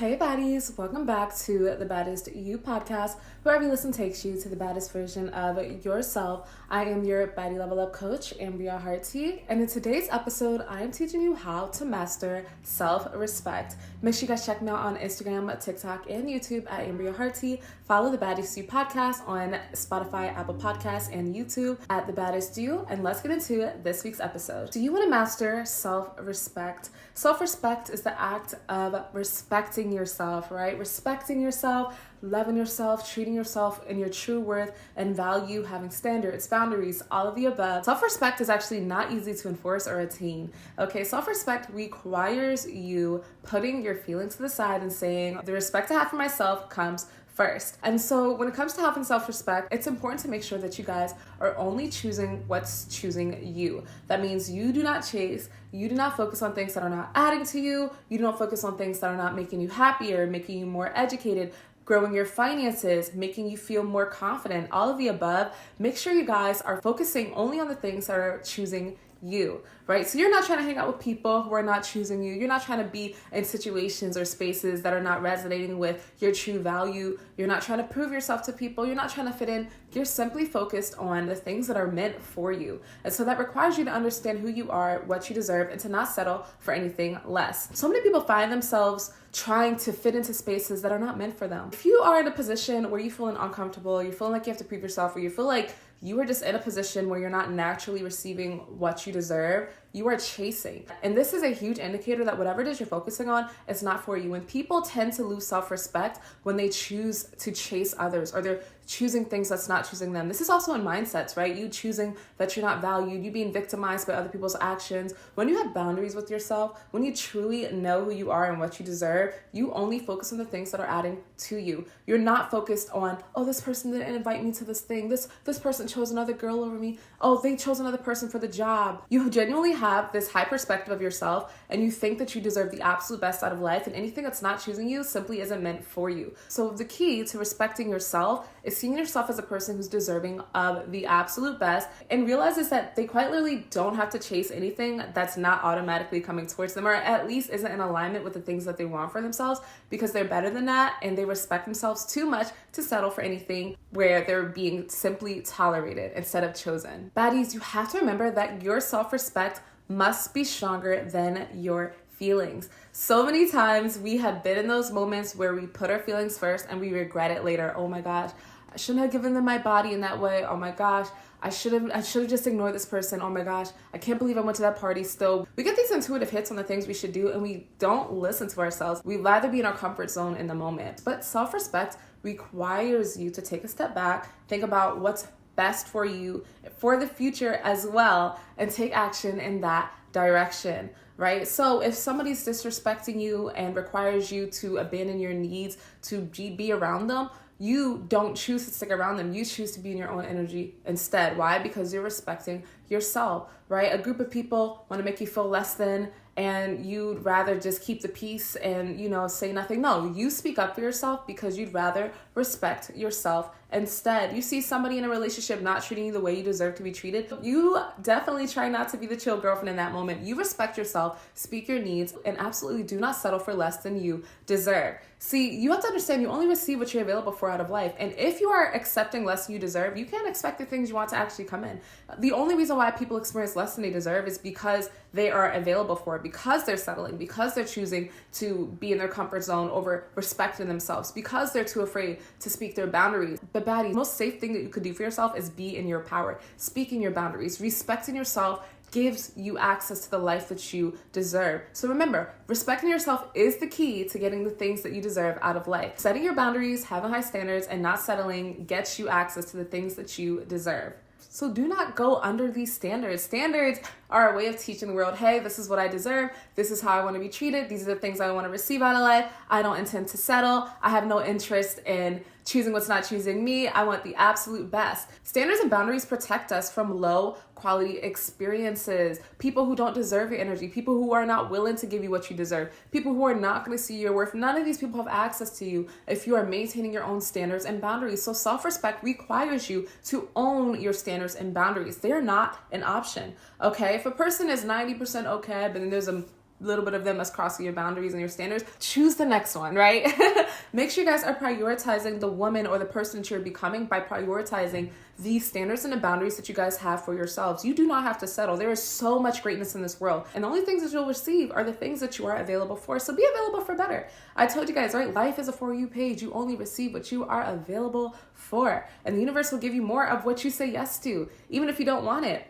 Hey baddies, welcome back to the Baddest You podcast, where every listen takes you to the baddest version of yourself. I am your Baddie level up coach, Ambria, and in today's episode, I am teaching you how to master self-respect. Make sure you guys check me out on Instagram, TikTok, and YouTube at Ambria. Follow the Baddest You podcast on Spotify, Apple Podcasts, and YouTube at the Baddest You, and let's get into this week's episode. Do you want to master self-respect? Self-respect is the act of respecting yourself, right? Respecting yourself, loving yourself, treating yourself in your true worth and value, having standards, boundaries, all of the above. Self-respect is actually not easy to enforce or attain. Okay, self-respect requires you putting your feelings to the side and saying, the respect I have for myself comes first. And so when it comes to having self-respect, it's important to make sure that you guys are only choosing what's choosing you. That means you do not chase, you do not focus on things that are not adding to you, you don't focus on things that are not making you happier, making you more educated, growing your finances, making you feel more confident, all of the above. Make sure you guys are focusing only on the things that are choosing you, right? So you're not trying to hang out with people who are not choosing you. You're not trying to be in situations or spaces that are not resonating with your true value. You're not trying to prove yourself to people. You're not trying to fit in. You're simply focused on the things that are meant for you. And so that requires you to understand who you are, what you deserve, and to not settle for anything less. So many people find themselves trying to fit into spaces that are not meant for them. If you are in a position where you're feeling uncomfortable, you're feeling like you have to prove yourself, or you feel like you are just in a position where you're not naturally receiving what you deserve, you are chasing. And this is a huge indicator that whatever it is you're focusing on is not for you. When people tend to lose self-respect when they choose to chase others, or they're choosing things that's not choosing them. This is also in mindsets, right? You choosing that you're not valued, you being victimized by other people's actions. When you have boundaries with yourself, when you truly know who you are and what you deserve, you only focus on the things that are adding to you. You're not focused on, oh, this person didn't invite me to this thing. This person chose another girl over me. Oh, they chose another person for the job. You genuinely have this high perspective of yourself, and you think that you deserve the absolute best out of life, and anything that's not choosing you simply isn't meant for you. So the key to respecting yourself is seeing yourself as a person who's deserving of the absolute best, and realizes that they quite literally don't have to chase anything that's not automatically coming towards them, or at least isn't in alignment with the things that they want for themselves, because they're better than that and they respect themselves too much to settle for anything where they're being simply tolerated instead of chosen. Baddies, you have to remember that your self-respect must be stronger than your feelings. So many times we have been in those moments where we put our feelings first and we regret it later. Oh my gosh, I shouldn't have given them my body in that way. Oh my gosh, I should have just ignored this person. Oh my gosh, I can't believe I went to that party still. We get these intuitive hits on the things we should do, and we don't listen to ourselves. We'd rather be in our comfort zone in the moment. But self-respect requires you to take a step back, think about what's best for you for the future as well, and take action in that direction, right? So if somebody's disrespecting you and requires you to abandon your needs to be around them, you don't choose to stick around them. You choose to be in your own energy instead. Why? Because you're respecting yourself, right? A group of people want to make you feel less than, and you'd rather just keep the peace and, say nothing. No, you speak up for yourself because you'd rather respect yourself instead. You see somebody in a relationship not treating you the way you deserve to be treated, you definitely try not to be the chill girlfriend in that moment. You respect yourself, speak your needs, and absolutely do not settle for less than you deserve. See, you have to understand you only receive what you're available for out of life. And if you are accepting less than you deserve, you can't expect the things you want to actually come in. The only reason why people experience less than they deserve is because they are available for it, because they're settling, because they're choosing to be in their comfort zone over respecting themselves, because they're too afraid to speak their boundaries. But Baddie, the most safe thing that you could do for yourself is be in your power. Speaking your boundaries, respecting yourself gives you access to the life that you deserve. So remember, respecting yourself is the key to getting the things that you deserve out of life. Setting your boundaries, having high standards, and not settling gets you access to the things that you deserve. So do not go under these standards. Standards are a way of teaching the world, hey, this is what I deserve. This is how I want to be treated. These are the things I want to receive out of life. I don't intend to settle. I have no interest in choosing what's not choosing me. I want the absolute best. Standards and boundaries protect us from low quality experiences, people who don't deserve your energy, people who are not willing to give you what you deserve, people who are not going to see your worth. None of these people have access to you if you are maintaining your own standards and boundaries. So self-respect requires you to own your standards and boundaries. They're not an option, okay? If a person is 90% okay, but then there's a little bit of them that's crossing your boundaries and your standards, choose the next one, right? Make sure you guys are prioritizing the woman or the person that you're becoming by prioritizing the standards and the boundaries that you guys have for yourselves. You do not have to settle. There is so much greatness in this world. And the only things that you'll receive are the things that you are available for. So be available for better. I told you guys, right? Life is a For You page. You only receive what you are available for. And the universe will give you more of what you say yes to, even if you don't want it.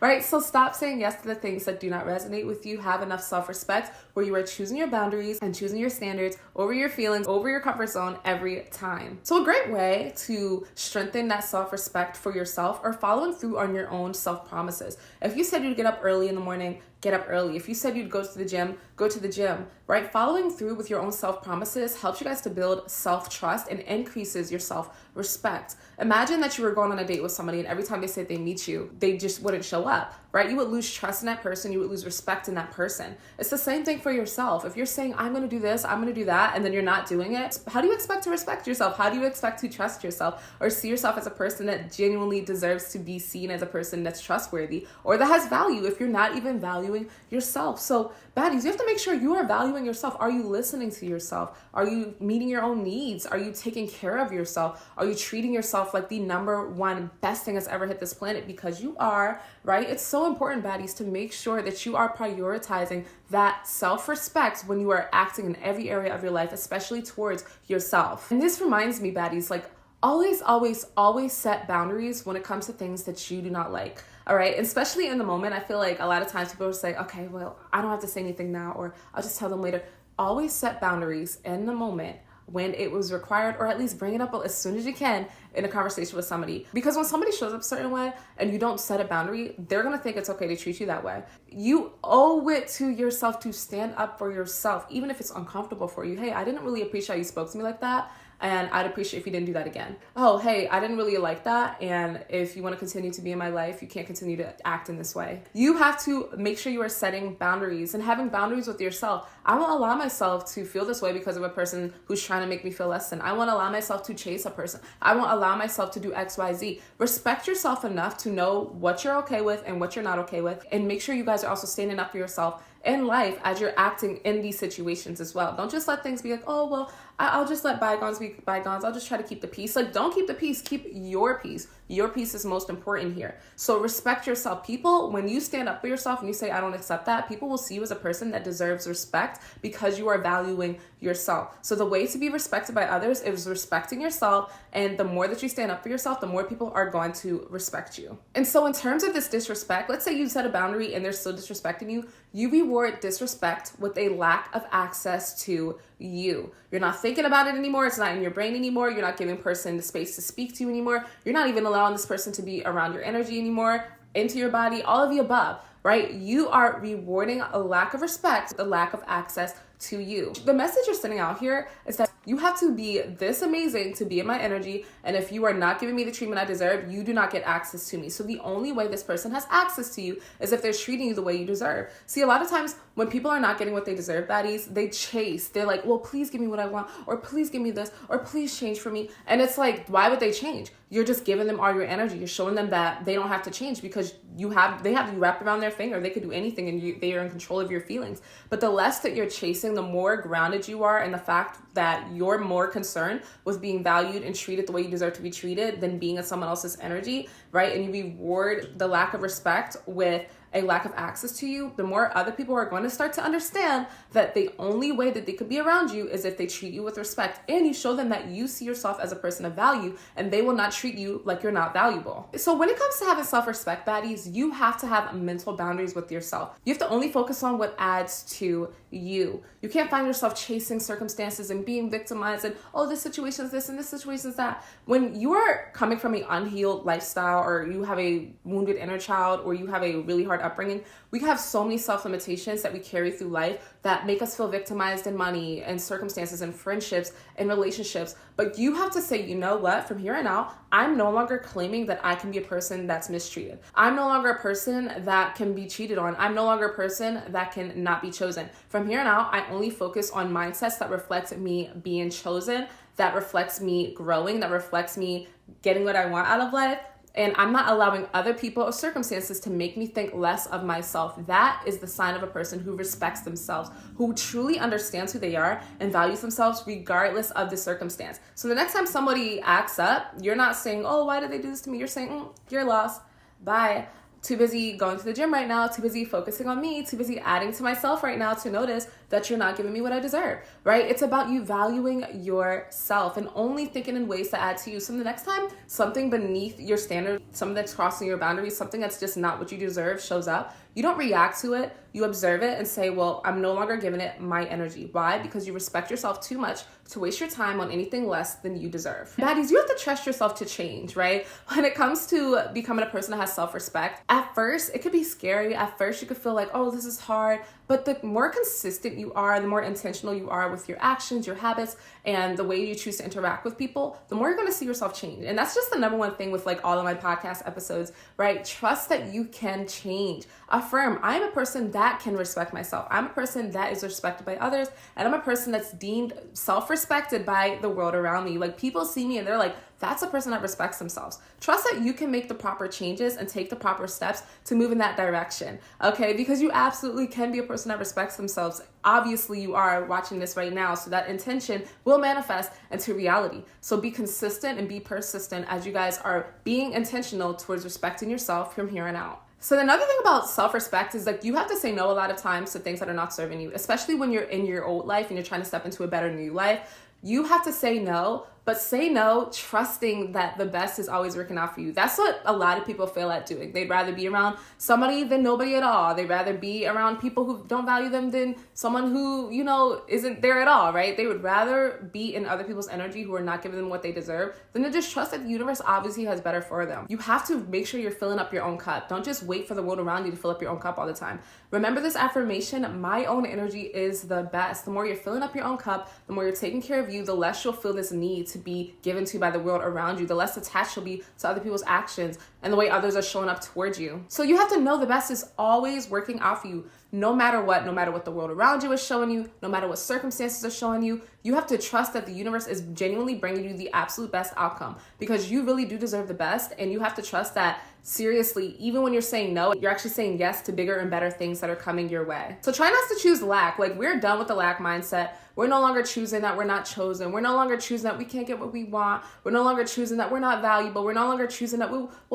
Right? So stop saying yes to the things that do not resonate with you. Have enough self-respect where you are choosing your boundaries and choosing your standards over your feelings, over your comfort zone every time. So a great way to strengthen that self-respect for yourself are following through on your own self-promises. If you said you'd get up early in the morning, get up early. If you said you'd go to the gym, go to the gym, right? Following through with your own self-promises helps you guys to build self-trust and increases your self-respect. Imagine that you were going on a date with somebody and every time they said they meet you, they just wouldn't show up, right? You would lose trust in that person. You would lose respect in that person. It's the same thing for yourself. If you're saying, I'm going to do this, I'm going to do that, and then you're not doing it, how do you expect to respect yourself? How do you expect to trust yourself or see yourself as a person that genuinely deserves to be seen as a person that's trustworthy or that has value if you're not even valuing yourself? So baddies, you have to make sure you are valuing yourself. Are you listening to yourself? Are you meeting your own needs? Are you taking care of yourself? Are you treating yourself like the number one best thing that's ever hit this planet? Because you are, right? It's so important, baddies, to make sure that you are prioritizing that self-respect when you are acting in every area of your life, especially towards yourself. And this reminds me, baddies, like always, always, always set boundaries when it comes to things that you do not like. All right. Especially in the moment, I feel like a lot of times people will say, okay, well, I don't have to say anything now, or I'll just tell them later. Always set boundaries in the moment when it was required, or at least bring it up as soon as you can in a conversation with somebody. Because when somebody shows up a certain way and you don't set a boundary, they're going to think it's okay to treat you that way. You owe it to yourself to stand up for yourself, even if it's uncomfortable for you. Hey, I didn't really appreciate how you spoke to me like that, and I'd appreciate if you didn't do that again. Oh, hey, I didn't really like that, and if you want to continue to be in my life, you can't continue to act in this way. You have to make sure you are setting boundaries and having boundaries with yourself. I won't allow myself to feel this way because of a person who's trying to make me feel less than. I won't allow myself to chase a person. I won't allow myself to do X, Y, Z. Respect yourself enough to know what you're okay with and what you're not okay with, and make sure you guys are also standing up for yourself in life as you're acting in these situations as well. Don't just let things be like, oh, well, I'll just let bygones be bygones. I'll just try to keep the peace. Like, don't keep the peace. Keep your peace. Your peace is most important here. So respect yourself. People, when you stand up for yourself and you say, I don't accept that, people will see you as a person that deserves respect because you are valuing yourself. So the way to be respected by others is respecting yourself. And the more that you stand up for yourself, the more people are going to respect you. And so in terms of this disrespect, let's say you set a boundary and they're still disrespecting you, you reward disrespect with a lack of access to you. You're not thinking about it anymore. It's not in your brain anymore. You're not giving person the space to speak to you anymore. You're not even allowing this person to be around your energy anymore, into your body, all of the above, right? You are rewarding a lack of respect, the lack of access to you. The message you're sending out here is that you have to be this amazing to be in my energy, and if you are not giving me the treatment I deserve, you do not get access to me. So the only way this person has access to you is if they're treating you the way you deserve. See, a lot of times when people are not getting what they deserve, baddies, they chase. They're like, well, please give me what I want, or please give me this, or please change for me. And it's like, why would they change? You're just giving them all your energy. You're showing them that they don't have to change because they have you wrapped around their finger. They could do anything and they are in control of your feelings. But the less that you're chasing, the more grounded you are in the fact that you're more concerned with being valued and treated the way you deserve to be treated than being in someone else's energy, right? And you reward the lack of respect with a lack of access to you, the more other people are going to start to understand that the only way that they could be around you is if they treat you with respect, and you show them that you see yourself as a person of value and they will not treat you like you're not valuable. So when it comes to having self-respect, baddies, you have to have mental boundaries with yourself. You have to only focus on what adds to you. You can't find yourself chasing circumstances and being victimized and, oh, this situation is this and this situation is that. When you are coming from an unhealed lifestyle, or you have a wounded inner child, or you have a really hard upbringing, we have so many self-limitations that we carry through life that make us feel victimized in money and circumstances and friendships and relationships. But you have to say, you know what, from here on out, I'm no longer claiming that I can be a person that's mistreated. I'm no longer a person that can be cheated on. I'm no longer a person that can not be chosen. From here on out, I only focus on mindsets that reflect me being chosen, that reflects me growing, that reflects me getting what I want out of life. and I'm not allowing other people or circumstances to make me think less of myself. That is the sign of a person who respects themselves, who truly understands who they are and values themselves regardless of the circumstance. So the next time somebody acts up, you're not saying, oh, why did they do this to me? You're saying, you're lost. Bye. Too busy going to the gym right now, too busy focusing on me, too busy adding to myself right now to notice that you're not giving me what I deserve, right? It's about you valuing yourself and only thinking in ways to add to you. So the next time something beneath your standard, something that's crossing your boundaries, something that's just not what you deserve shows up, you don't react to it. You observe it and say, well, I'm no longer giving it my energy. Why? Because you respect yourself too much to waste your time on anything less than you deserve. Baddies, you have to trust yourself to change, right? When it comes to becoming a person that has self-respect, at first, it could be scary. At first, you could feel like, oh, this is hard. But the more consistent you are, the more intentional you are with your actions, your habits, and the way you choose to interact with people, the more you're going to see yourself change. And that's just the number one thing with like all of my podcast episodes, right? Trust that you can change. Affirm, I'm a person that can respect myself. I'm a person that is respected by others. And I'm a person that's deemed self-respected by the world around me. Like people see me and they're like, that's a person that respects themselves. Trust that you can make the proper changes and take the proper steps to move in that direction, okay? Because you absolutely can be a person that respects themselves. Obviously, you are watching this right now, so that intention will manifest into reality. So be consistent and be persistent as you guys are being intentional towards respecting yourself from here on out. So another thing about self-respect is like you have to say no a lot of times to things that are not serving you, especially when you're in your old life and you're trying to step into a better new life. You have to say no, but say no trusting that the best is always working out for you. That's what a lot of people fail at doing. They'd rather be around somebody than nobody at all. They'd rather be around people who don't value them than someone who, you know, isn't there at all, right? They would rather be in other people's energy who are not giving them what they deserve than to just trust that the universe obviously has better for them. You have to make sure you're filling up your own cup. Don't just wait for the world around you to fill up your own cup all the time. Remember this affirmation, my own energy is the best. The more you're filling up your own cup, the more you're taking care of you, the less you'll feel this need to be given to by the world around you, the less attached you'll be to other people's actions and the way others are showing up towards you. So you have to know the best is always working out for you, no matter what the world around you is showing you, no matter what circumstances are showing you. You have to trust that the universe is genuinely bringing you the absolute best outcome because you really do deserve the best. And you have to trust that seriously, even when you're saying no, you're actually saying yes to bigger and better things that are coming your way. So try not to choose lack. Like we're done with the lack mindset. We're no longer choosing that we're not chosen. We're no longer choosing that we can't get what we want. We're no longer choosing that we're not valuable. We're no longer choosing that,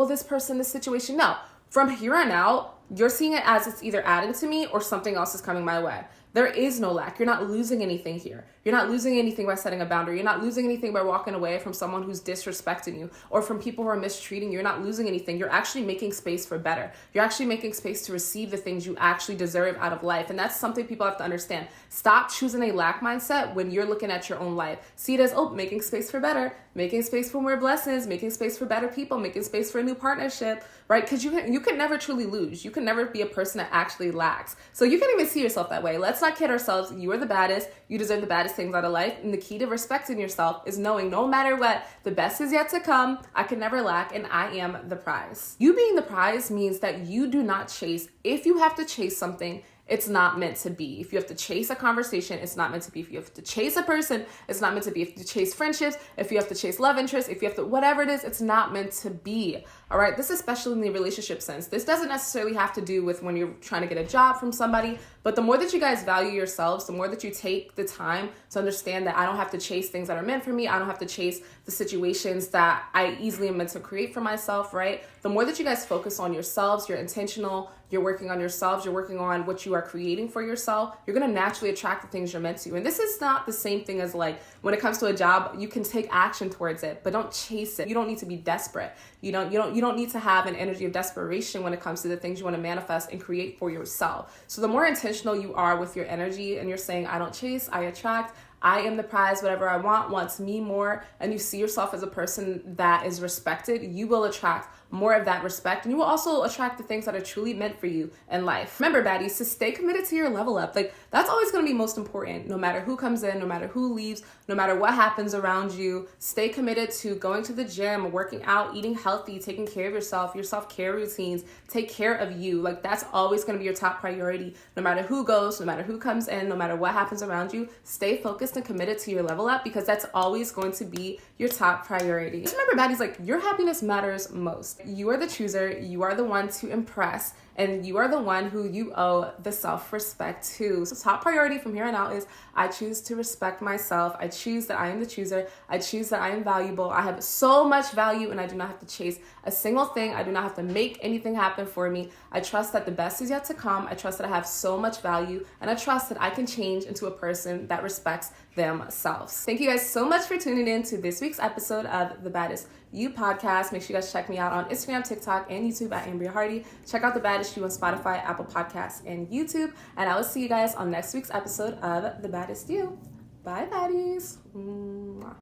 this person, this situation. No, from here on out, you're seeing it as it's either adding to me or something else is coming my way. There is no lack. You're not losing anything here. You're not losing anything by setting a boundary. You're not losing anything by walking away from someone who's disrespecting you or from people who are mistreating you. You're not losing anything. You're actually making space for better. You're actually making space to receive the things you actually deserve out of life. And that's something people have to understand. Stop choosing a lack mindset when you're looking at your own life. See it as, making space for better, making space for more blessings, making space for better people, making space for a new partnership, right? Because you can never truly lose. You can never be a person that actually lacks. So you can't even see yourself that way. Let's not kid ourselves. You are the baddest. You deserve the baddest things out of life. And the key to respecting yourself is knowing no matter what, the best is yet to come. I can never lack and I am the prize. You being the prize means that you do not chase. If you have to chase something, it's not meant to be. If you have to chase a conversation, it's not meant to be. If you have to chase a person, it's not meant to be. If you have to chase friendships, if you have to chase love interests, if you have to, whatever it is, it's not meant to be. All right. This is especially in the relationship sense. This doesn't necessarily have to do with when you're trying to get a job from somebody, but the more that you guys value yourselves, the more that you take the time to understand that I don't have to chase things that are meant for me. I don't have to chase the situations that I easily am meant to create for myself, right? The more that you guys focus on yourselves, you're intentional, you're working on yourselves, you're working on what you are creating for yourself, you're going to naturally attract the things you're meant to. And this is not the same thing as like when it comes to a job, you can take action towards it, but don't chase it. You don't need to be desperate. You don't need to have an energy of desperation when it comes to the things you want to manifest and create for yourself. So the more intentional you are with your energy and you're saying, I don't chase, I attract, I am the prize, whatever I want wants me more, and you see yourself as a person that is respected, you will attract more of that respect, and you will also attract the things that are truly meant for you in life. Remember, baddies, to stay committed to your level up. Like, that's always going to be most important, no matter who comes in, no matter who leaves, no matter what happens around you. Stay committed to going to the gym, working out, eating healthy, taking care of yourself, your self-care routines. Take care of you. Like, that's always going to be your top priority, no matter who goes, no matter who comes in, no matter what happens around you. Stay focused and committed to your level up because that's always going to be your top priority. Just remember, baddies, like, your happiness matters most. You are the chooser. You are the one to impress. And you are the one who you owe the self-respect to. So top priority from here on out is I choose to respect myself. I choose that I am the chooser. I choose that I am valuable. I have so much value and I do not have to chase a single thing. I do not have to make anything happen for me. I trust that the best is yet to come. I trust that I have so much value and I trust that I can change into a person that respects themselves. Thank you guys so much for tuning in to this week's episode of the Baddest You podcast. Make sure you guys check me out on Instagram, TikTok, and YouTube at Ambria Hardy. Check out the Baddest You on Spotify, Apple Podcasts, and YouTube. And I will see you guys on next week's episode of the Baddest You. Bye, baddies. Mwah.